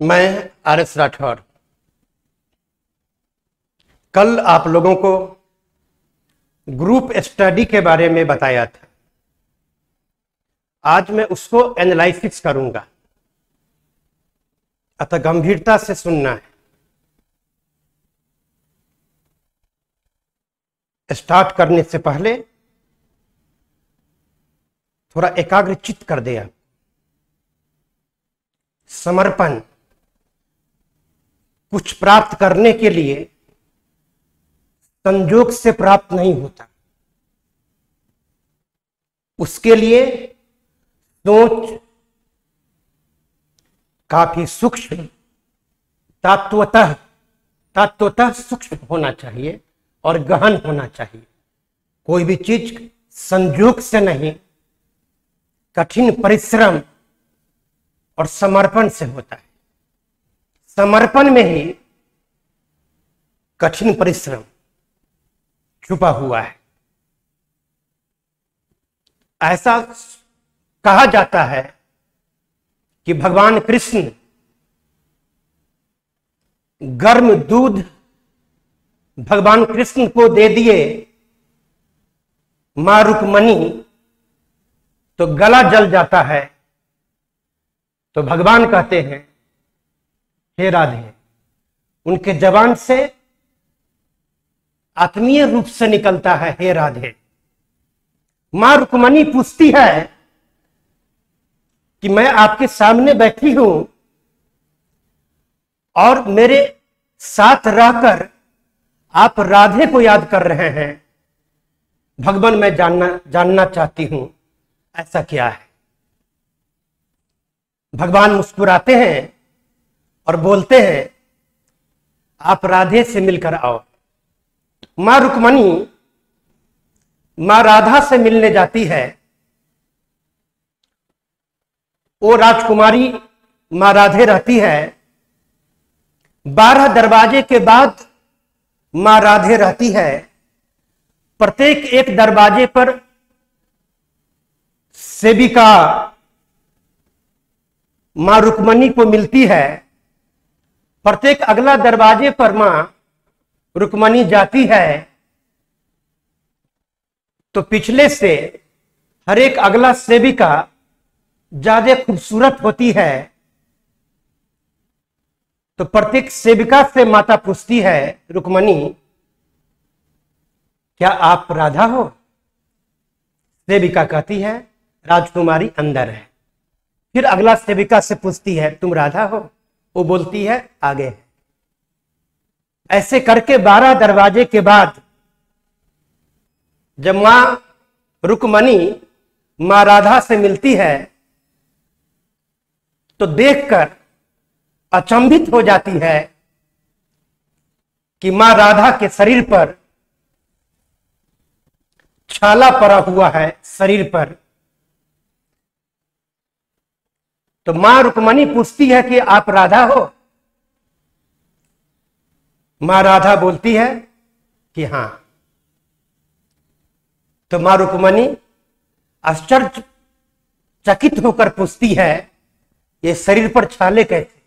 मैं आर.एस. राठौर। कल आप लोगों को ग्रुप स्टडी के बारे में बताया था। आज मैं उसको एनालिसिस करूंगा, अतः गंभीरता से सुनना है। स्टार्ट करने से पहले थोड़ा एकाग्रचित्त कर दिया। समर्पण कुछ प्राप्त करने के लिए संजोग से प्राप्त नहीं होता, उसके लिए सोच काफी सूक्ष्म, तत्वतः सूक्ष्म होना चाहिए और गहन होना चाहिए। कोई भी चीज संजोग से नहीं, कठिन परिश्रम और समर्पण से होता है। समर्पण में ही कठिन परिश्रम छुपा हुआ है। ऐसा कहा जाता है कि भगवान कृष्ण गर्म दूध भगवान कृष्ण को दे दिए मां रुक्मणी तो गला जल जाता है, तो भगवान कहते हैं हे राधे। उनके जबान से आत्मीय रूप से निकलता है हे राधे। मां रुक्मणी पूछती है कि मैं आपके सामने बैठी हूं और मेरे साथ रहकर आप राधे को याद कर रहे हैं। भगवान मैं जानना चाहती हूं ऐसा क्या है। भगवान मुस्कुराते हैं और बोलते हैं आप राधे से मिलकर आओ। मां रुक्मणी मां राधा से मिलने जाती है। वो राजकुमारी मां राधे रहती है। 12 दरवाजे के बाद मां राधे रहती है। प्रत्येक एक दरवाजे पर सेविका मां रुक्मणी को मिलती है। प्रत्येक अगला दरवाजे पर मां रुक्मणी जाती है तो पिछले से हर एक अगला सेविका ज्यादा खूबसूरत होती है। तो प्रत्येक सेविका से माता पूछती है रुक्मणी क्या आप राधा हो? सेविका कहती है राजकुमारी अंदर है। फिर अगला सेविका से पूछती है तुम राधा हो? वो बोलती है आगे है। ऐसे करके 12 दरवाजे के बाद जब मां रुक्मणी मां राधा से मिलती है तो देखकर अचंभित हो जाती है कि मां राधा के शरीर पर छाला पड़ा हुआ है। शरीर पर तो मां रुक्मणी पूछती है कि आप राधा हो? मां राधा बोलती है कि हां। तो मां रुक्मणी आश्चर्यचकित होकर पूछती है ये शरीर पर छाले कैसे?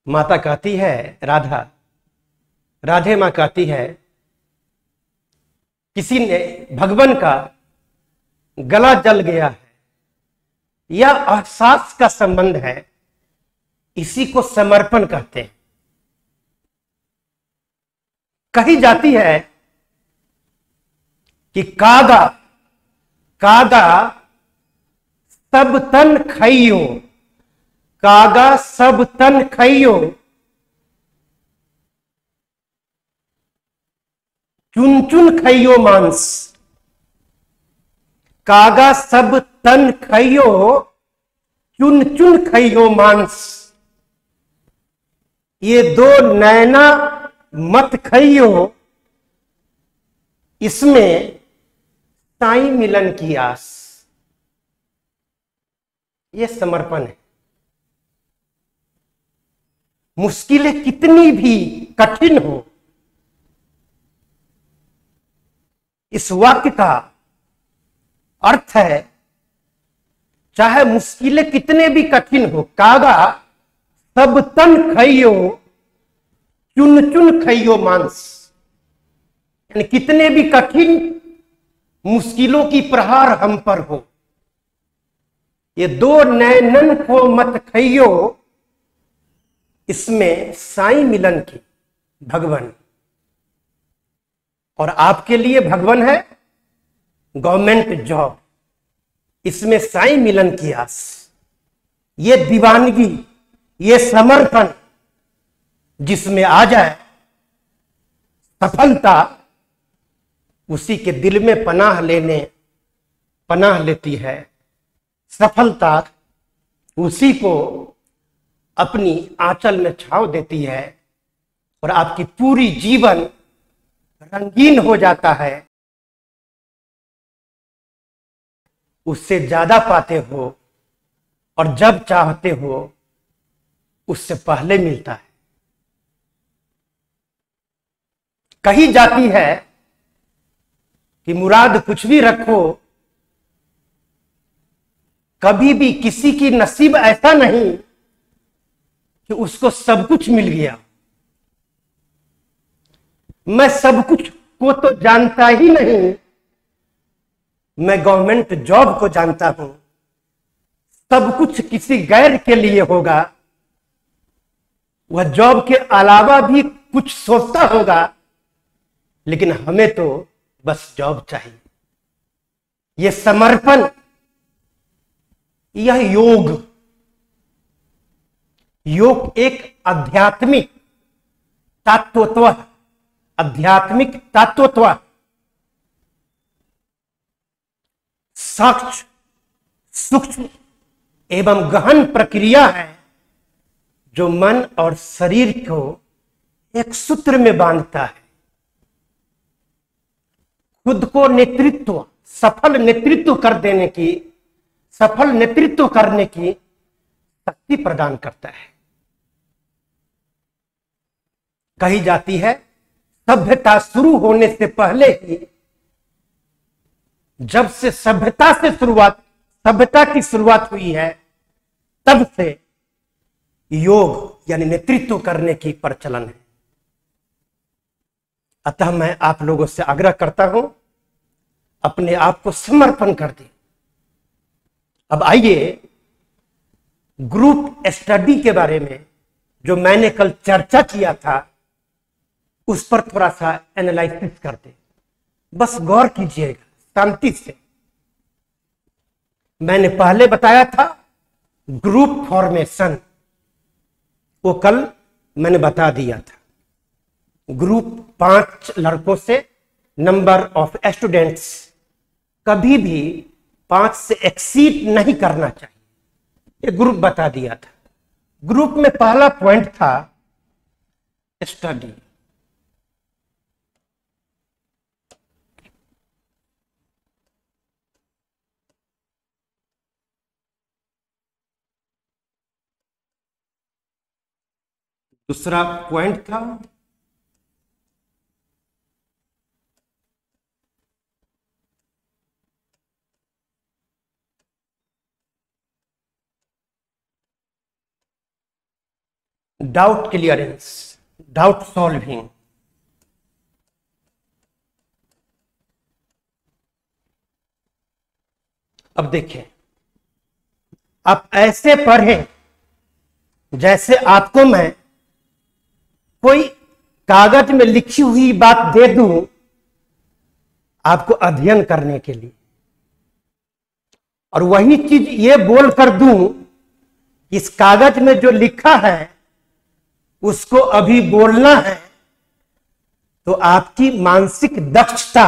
माता कहती है राधे मां कहती है किसी ने भगवान का गला जल गया है। यह एहसास का संबंध है, इसी को समर्पण कहते हैं। कही जाती है कि कागा सब तन खइयो, कागा सब तन खइयो, चुन चुन खइयो मांस। कागा सब तन खइयो, चुन चुन खइयो मांस। ये दो नैना मत खइयो, इसमें साईं मिलन की आस। ये समर्पण है। मुश्किलें कितनी भी कठिन हो, इस वाक्य का अर्थ है चाहे मुश्किलें कितने भी कठिन हो, कागा सब तन खइयो चुन चुन खइयो मांस। यानी कितने भी कठिन मुश्किलों की प्रहार हम पर हो, ये दो नैनन को मत खइयो, इसमें साईं मिलन की भगवान। और आपके लिए भगवान है गवर्नमेंट जॉब, इसमें साईं मिलन की आस। ये दीवानगी, ये समर्पण जिसमें आ जाए सफलता, उसी के दिल में पनाह लेती है। सफलता उसी को अपनी आंचल में छाव देती है और आपकी पूरी जीवन रंगीन हो जाता है। उससे ज्यादा पाते हो और जब चाहते हो उससे पहले मिलता है। कही जाती है कि मुराद कुछ भी रखो, कभी भी किसी की नसीब ऐसा नहीं कि उसको सब कुछ मिल गया। मैं सब कुछ को तो जानता ही नहीं, मैं गवर्नमेंट जॉब को जानता हूं। सब कुछ किसी गैर के लिए होगा, वह जॉब के अलावा भी कुछ सोचता होगा, लेकिन हमें तो बस जॉब चाहिए। यह समर्पण, यह योग एक आध्यात्मिक तत्वत्व सख्त, सूक्ष्म एवं गहन प्रक्रिया है, जो मन और शरीर को एक सूत्र में बांधता है। खुद को सफल नेतृत्व करने की शक्ति प्रदान करता है। कही जाती है सभ्यता शुरू होने से पहले ही, जब से सभ्यता की शुरुआत हुई है, तब से योग यानी नेतृत्व करने की प्रचलन है। अतः मैं आप लोगों से आग्रह करता हूं, अपने आप को समर्पण कर दें। अब आइए ग्रुप स्टडी के बारे में, जो मैंने कल चर्चा किया था, उस पर थोड़ा सा एनालिसिस करते। बस गौर कीजिएगा शांति से। मैंने पहले बताया था ग्रुप फॉर्मेशन, वो कल मैंने बता दिया था। ग्रुप 5 लड़कों से, नंबर ऑफ स्टूडेंट्स कभी भी 5 से एक्सीड नहीं करना चाहिए, ये ग्रुप बता दिया था। ग्रुप में पहला पॉइंट था स्टडी। दूसरा पॉइंट था डाउट क्लियरेंस, डाउट सॉल्विंग। अब देखें, आप ऐसे पढ़ें जैसे आपको मैं कोई कागज में लिखी हुई बात दे दूं आपको अध्ययन करने के लिए, और वही चीज ये बोल कर दूं, इस कागज में जो लिखा है उसको अभी बोलना है, तो आपकी मानसिक दक्षता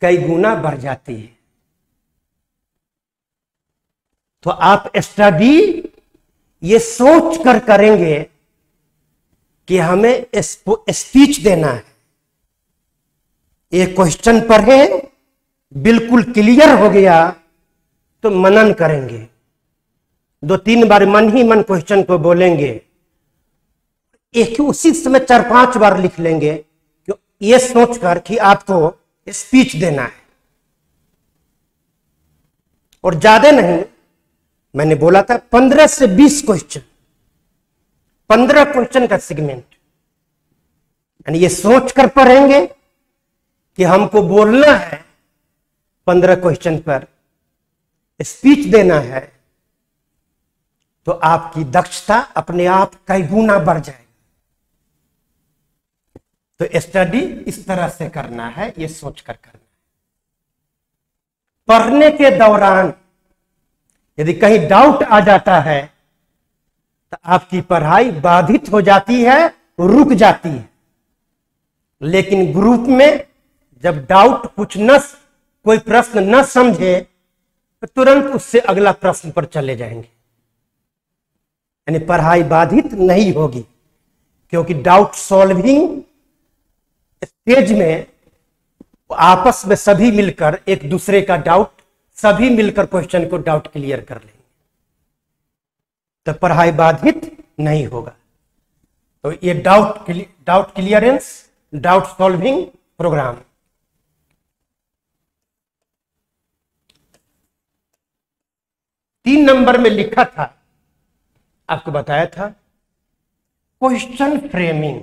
कई गुना बढ़ जाती है। तो आप स्टडी ये सोच कर करेंगे कि हमें स्पीच देना है। एक क्वेश्चन पढ़े, बिल्कुल क्लियर हो गया तो मनन करेंगे, 2-3 बार मन ही मन क्वेश्चन को बोलेंगे, एक उसी समय 4-5 बार लिख लेंगे, ये सोचकर कि आपको स्पीच देना है। और ज्यादा नहीं, मैंने बोला था 15 से 20 क्वेश्चन 15 क्वेश्चन का सेगमेंट, यानी ये सोच कर पढ़ेंगे कि हमको बोलना है 15 क्वेश्चन पर, स्पीच देना है, तो आपकी दक्षता अपने आप कई गुना बढ़ जाएगी। तो स्टडी इस तरह से करना है, ये सोचकर करना है। पढ़ने के दौरान यदि कहीं डाउट आ जाता है तो आपकी पढ़ाई बाधित हो जाती है, रुक जाती है। लेकिन ग्रुप में जब डाउट कोई प्रश्न न समझे तो तुरंत उससे अगला प्रश्न पर चले जाएंगे, यानी पढ़ाई बाधित नहीं होगी, क्योंकि डाउट सॉल्विंग स्टेज में आपस में सभी मिलकर एक दूसरे का डाउट, सभी मिलकर क्वेश्चन को डाउट क्लियर कर लेंगे, तो पढ़ाई बाधित नहीं होगा। तो ये doubt clearance, doubt solving program. तीन नंबर में लिखा था, आपको बताया था, क्वेश्चन फ्रेमिंग।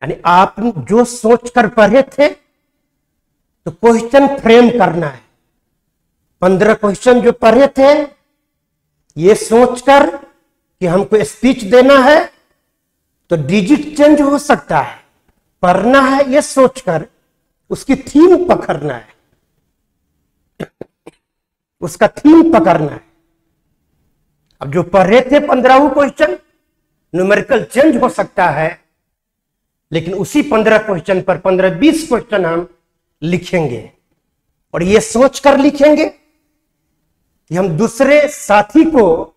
यानी आप जो सोचकर पढ़े थे तो क्वेश्चन फ्रेम करना है। 15 क्वेश्चन जो पढ़े थे, ये सोचकर कि हमको स्पीच देना है, तो डिजिट चेंज हो सकता है, पढ़ना है ये सोचकर उसकी थीम पकड़ना है, उसका थीम पकड़ना है। अब जो पढ़े थे 15 क्वेश्चन, न्यूमेरिकल चेंज हो सकता है, लेकिन उसी 15 क्वेश्चन पर 15-20 क्वेश्चन हम लिखेंगे, और ये सोचकर लिखेंगे कि हम दूसरे साथी को,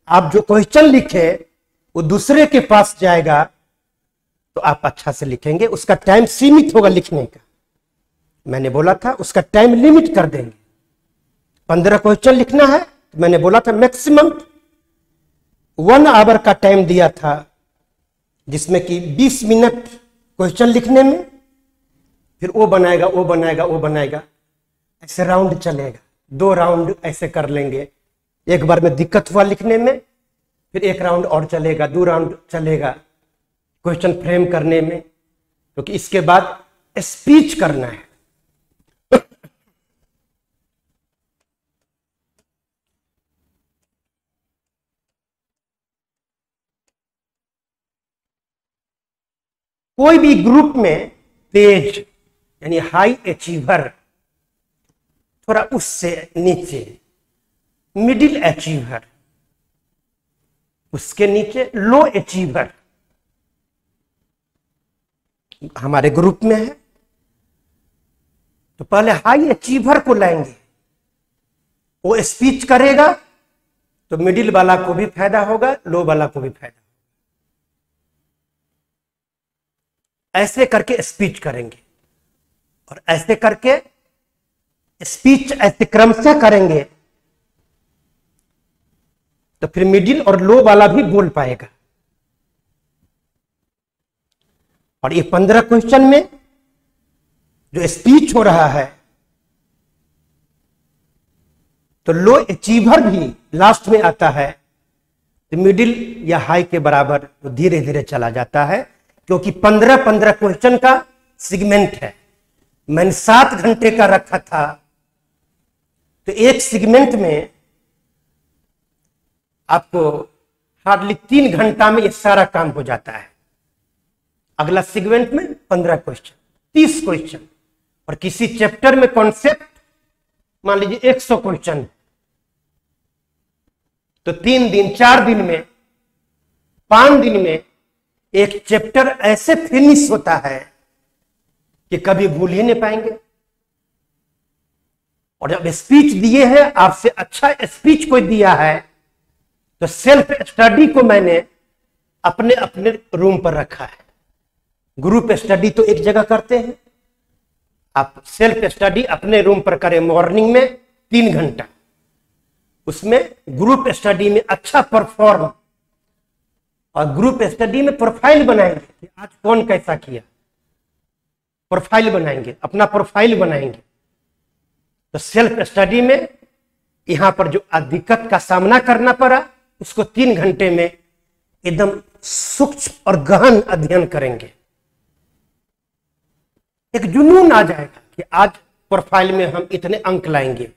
आप जो क्वेश्चन लिखे वो दूसरे के पास जाएगा तो आप अच्छा से लिखेंगे। उसका टाइम सीमित होगा लिखने का, मैंने बोला था उसका टाइम लिमिट कर देंगे। 15 क्वेश्चन लिखना है तो मैंने बोला था मैक्सिमम 1 आवर का टाइम दिया था, जिसमें कि 20 मिनट क्वेश्चन लिखने में, फिर वो बनाएगा, ऐसे राउंड चलेगा, 2 राउंड ऐसे कर लेंगे। एक बार में दिक्कत हुआ लिखने में, फिर 1 राउंड और चलेगा, 2 राउंड चलेगा क्वेश्चन फ्रेम करने में, क्योंकि इसके बाद स्पीच करना है। कोई भी ग्रुप में तेज यानी हाई अचीवर, थोड़ा उससे नीचे मिडिल अचीवर, उसके नीचे लो अचीवर हमारे ग्रुप में है, तो पहले हाई अचीवर को लाएंगे। वो स्पीच करेगा तो मिडिल वाला को भी फायदा होगा, लो वाला को भी फायदा। ऐसे करके स्पीच करेंगे, और ऐसे करके स्पीच ऐसे क्रम से करेंगे तो फिर मिडिल और लो वाला भी बोल पाएगा। और ये 15 क्वेश्चन में जो स्पीच हो रहा है, तो लो अचीवर भी लास्ट में आता है, तो मिडिल या हाई के बराबर तो धीरे धीरे चला जाता है, क्योंकि 15 क्वेश्चन का सेगमेंट है। मैंने 7 घंटे का रखा था, तो एक सेगमेंट में आपको हार्डली 3 घंटा में ये सारा काम हो जाता है। अगला सेगमेंट में 15 क्वेश्चन, 30 क्वेश्चन, और किसी चैप्टर में कॉन्सेप्ट मान लीजिए 100 क्वेश्चन है, तो 3 दिन, 4 दिन में, 5 दिन में एक चैप्टर ऐसे फिनिश होता है कि कभी भूल ही नहीं पाएंगे। और जब स्पीच दिए हैं, आपसे अच्छा स्पीच कोई दिया है, तो सेल्फ स्टडी को मैंने अपने अपने रूम पर रखा है। ग्रुप स्टडी तो एक जगह करते हैं, आप सेल्फ स्टडी अपने रूम पर करें मॉर्निंग में 3 घंटा, उसमें ग्रुप स्टडी में अच्छा परफॉर्म, और ग्रुप स्टडी में प्रोफाइल बनाएंगे कि आज कौन कैसा किया। प्रोफाइल बनाएंगे, अपना प्रोफाइल बनाएंगे। तो सेल्फ स्टडी में यहां पर जो दिक्कत का सामना करना पड़ा उसको 3 घंटे में एकदम सूक्ष्म और गहन अध्ययन करेंगे। एक जुनून आ जाएगा कि आज प्रोफाइल में हम इतने अंक लाएंगे,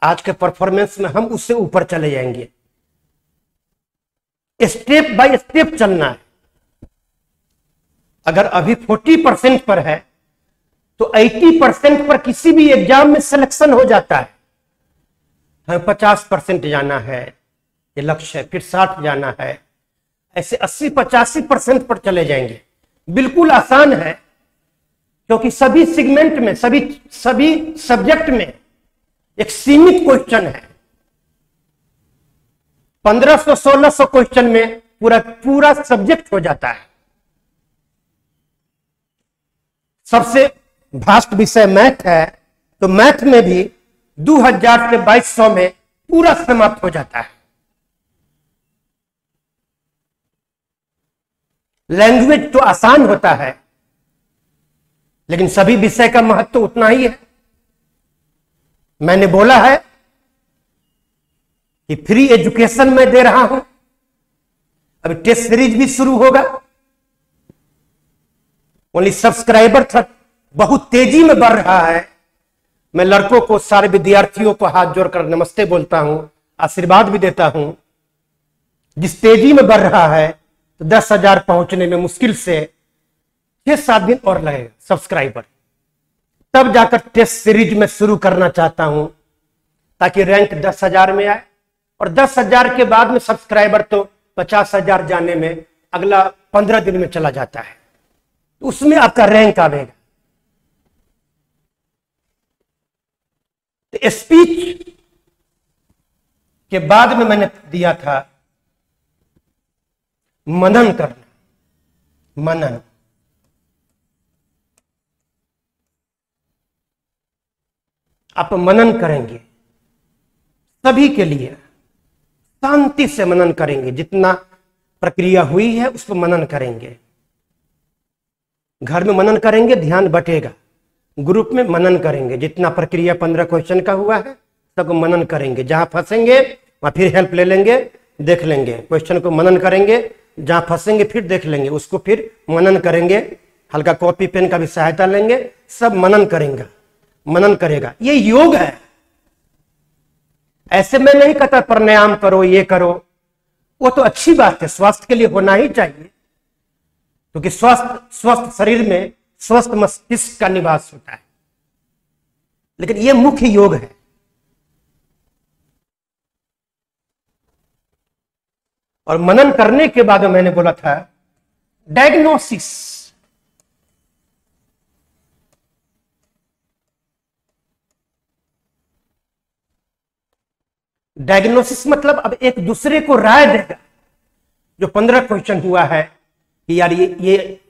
आज के परफॉर्मेंस में हम उससे ऊपर चले जाएंगे। स्टेप बाय स्टेप चलना है। अगर अभी 40% पर है तो 80% पर किसी भी एग्जाम में सिलेक्शन हो जाता है। हमें 50% जाना है, ये लक्ष्य है, फिर 60 जाना है, ऐसे 80-85% पर चले जाएंगे। बिल्कुल आसान है, क्योंकि सभी सेगमेंट में, सभी सब्जेक्ट में एक सीमित क्वेश्चन है। 1500-1600 क्वेश्चन में पूरा सब्जेक्ट हो जाता है। सबसे भास्ट विषय मैथ है, तो मैथ में भी 2000 से 2200 में पूरा समाप्त हो जाता है। लैंग्वेज तो आसान होता है, लेकिन सभी विषय का महत्व तो उतना ही है। मैंने बोला है कि फ्री एजुकेशन मैं दे रहा हूं। अभी टेस्ट सीरीज भी शुरू होगा। ओनली सब्सक्राइबर बहुत तेजी में बढ़ रहा है। मैं लड़कों को, सारे विद्यार्थियों को हाथ जोड़कर नमस्ते बोलता हूं, आशीर्वाद भी देता हूं। जिस तेजी में बढ़ रहा है तो 10,000 पहुंचने में मुश्किल से 6-7 दिन और लगेगा सब्सक्राइबर। तब जाकर टेस्ट सीरीज में शुरू करना चाहता हूं, ताकि रैंक 10,000 में आए। और 10,000 के बाद में सब्सक्राइबर तो 50,000 जाने में अगला 15 दिन में चला जाता है, तो उसमें आपका रैंक आएगा। तो स्पीच के बाद में मैंने दिया था मनन करना। मनन आप मनन करेंगे, सभी के लिए शांति से मनन करेंगे। जितना प्रक्रिया हुई है उस पर मनन करेंगे। घर में मनन करेंगे, ध्यान बटेगा। ग्रुप में मनन करेंगे, जितना प्रक्रिया 15 क्वेश्चन का हुआ है सबको मनन करेंगे। जहां फंसेंगे वहां फिर हेल्प ले लेंगे, देख लेंगे। क्वेश्चन को मनन करेंगे, जहां फंसेंगे फिर देख लेंगे, उसको फिर मनन करेंगे। हल्का कॉपी पेन का भी सहायता लेंगे, सब मनन करेंगे, मनन करेगा। ये योग है। ऐसे में नहीं कहता प्राणायाम करो, ये करो, वो तो अच्छी बात है, स्वास्थ्य के लिए होना ही चाहिए, क्योंकि स्वस्थ शरीर में स्वस्थ मस्तिष्क का निवास होता है। लेकिन ये मुख्य योग है। और मनन करने के बाद मैंने बोला था डायग्नोसिस। डायग्नोसिस मतलब अब एक दूसरे को राय देगा। जो 15 क्वेश्चन हुआ है कि यार ये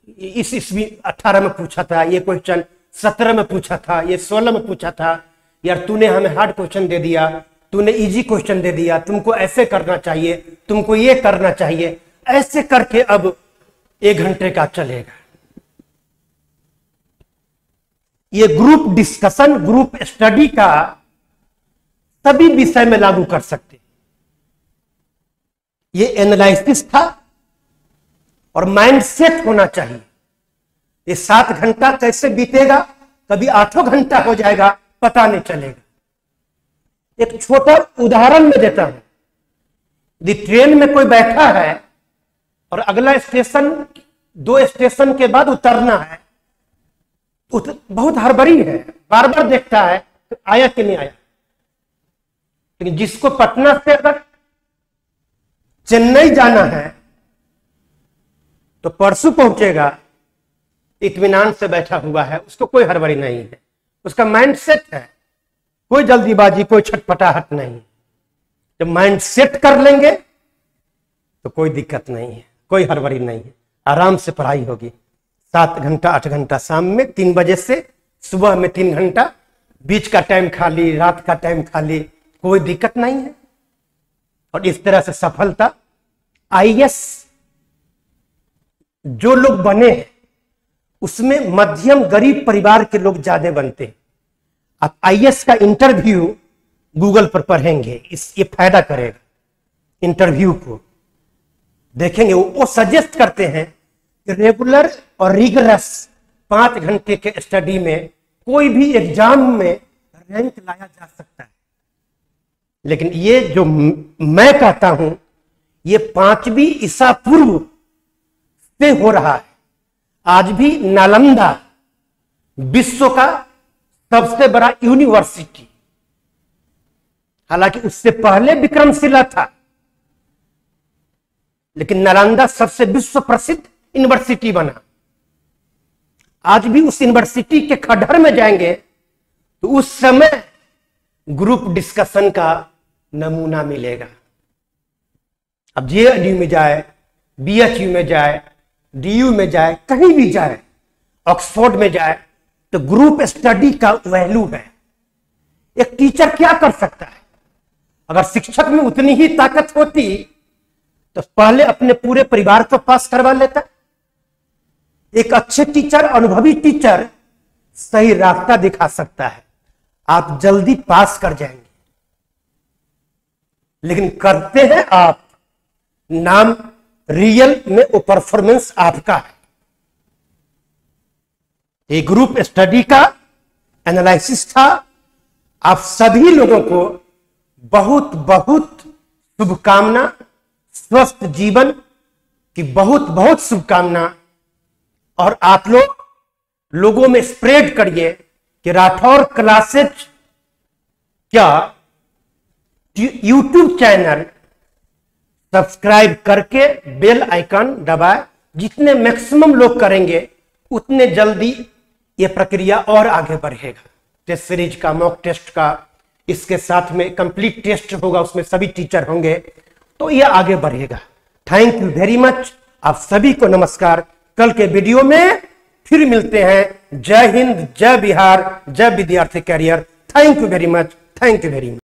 इस ईस्वी 18 में पूछा था, ये क्वेश्चन 17 में पूछा था, ये 16 में पूछा था, यार तूने हमें हार्ड क्वेश्चन दे दिया, तूने इजी क्वेश्चन दे दिया, तुमको ऐसे करना चाहिए, तुमको ये करना चाहिए। ऐसे करके अब 1 घंटे का चलेगा। ये ग्रुप डिस्कशन, ग्रुप स्टडी का सभी विषय में लागू कर सकते। ये एनालिसिस था और माइंडसेट होना चाहिए। ये 7 घंटा कैसे बीतेगा, कभी 8 घंटा हो जाएगा, पता नहीं चलेगा। एक छोटा उदाहरण मैं देता हूं। यदि ट्रेन में कोई बैठा है और अगला स्टेशन 2 स्टेशन के बाद उतरना है, बहुत हड़बड़ी है, बार बार देखता है तो आया कि नहीं आया। लेकिन जिसको पटना से अगर चेन्नई जाना है तो परसों पहुंचेगा, इत्मीनान से बैठा हुआ है, उसको कोई हड़बड़ी नहीं है, उसका माइंड सेट है, कोई जल्दीबाजी, कोई छटपटाहट नहीं। जब माइंड सेट कर लेंगे तो कोई दिक्कत नहीं है, कोई हड़बड़ी नहीं है, आराम से पढ़ाई होगी। 7 घंटा 8 घंटा शाम में 3 बजे से, सुबह में 3 घंटा, बीच का टाइम खाली, रात का टाइम खाली, कोई दिक्कत नहीं है। और इस तरह से सफलता आईएएस जो लोग बने हैं उसमें मध्यम गरीब परिवार के लोग ज्यादा बनते हैं। आप आईएएस का इंटरव्यू गूगल पर पढ़ेंगे, ये फायदा करेगा। इंटरव्यू को देखेंगे, वो सजेस्ट करते हैं कि रेगुलर और रिगरस 5 घंटे के स्टडी में कोई भी एग्जाम में रैंक लाया जा सकता है। लेकिन ये जो मैं कहता हूं, ये 5वीं ईसा पूर्व से हो रहा है। आज भी नालंदा विश्व का सबसे बड़ा यूनिवर्सिटी, हालांकि उससे पहले विक्रमशिला था, लेकिन नालंदा सबसे विश्व प्रसिद्ध यूनिवर्सिटी बना। आज भी उस यूनिवर्सिटी के खंडहर में जाएंगे तो उस समय ग्रुप डिस्कशन का नमूना मिलेगा। अब जेएनयू में जाए, बीएचयू में जाए, डीयू में जाए, कहीं भी जाए, ऑक्सफोर्ड में जाए, तो ग्रुप स्टडी का वैल्यू है। एक टीचर क्या कर सकता है? अगर शिक्षक में उतनी ही ताकत होती तो पहले अपने पूरे परिवार को पास करवा लेता। एक अच्छे टीचर, अनुभवी टीचर सही रास्ता दिखा सकता है, आप जल्दी पास कर जाएंगे। लेकिन करते हैं आप, नाम रियल में वो परफॉर्मेंस आपका है। एक ग्रुप स्टडी का एनालिसिस था। आप सभी लोगों को बहुत बहुत शुभकामना, स्वस्थ जीवन की बहुत बहुत शुभकामना। और आप लोगों में स्प्रेड करिए कि राठौर क्लासेज क्या यूट्यूब चैनल सब्सक्राइब करके बेल आइकन दबाए। जितने मैक्सिमम लोग करेंगे उतने जल्दी ये प्रक्रिया और आगे बढ़ेगा। टेस्ट सीरीज का, मॉक टेस्ट का, इसके साथ में कंप्लीट टेस्ट होगा, उसमें सभी टीचर होंगे, तो ये आगे बढ़ेगा। Thank you very much. आप सभी को नमस्कार। कल के वीडियो में फिर मिलते हैं। जय हिंद, जय बिहार, जय विद्यार्थी career. Thank you very much. Thank you very much.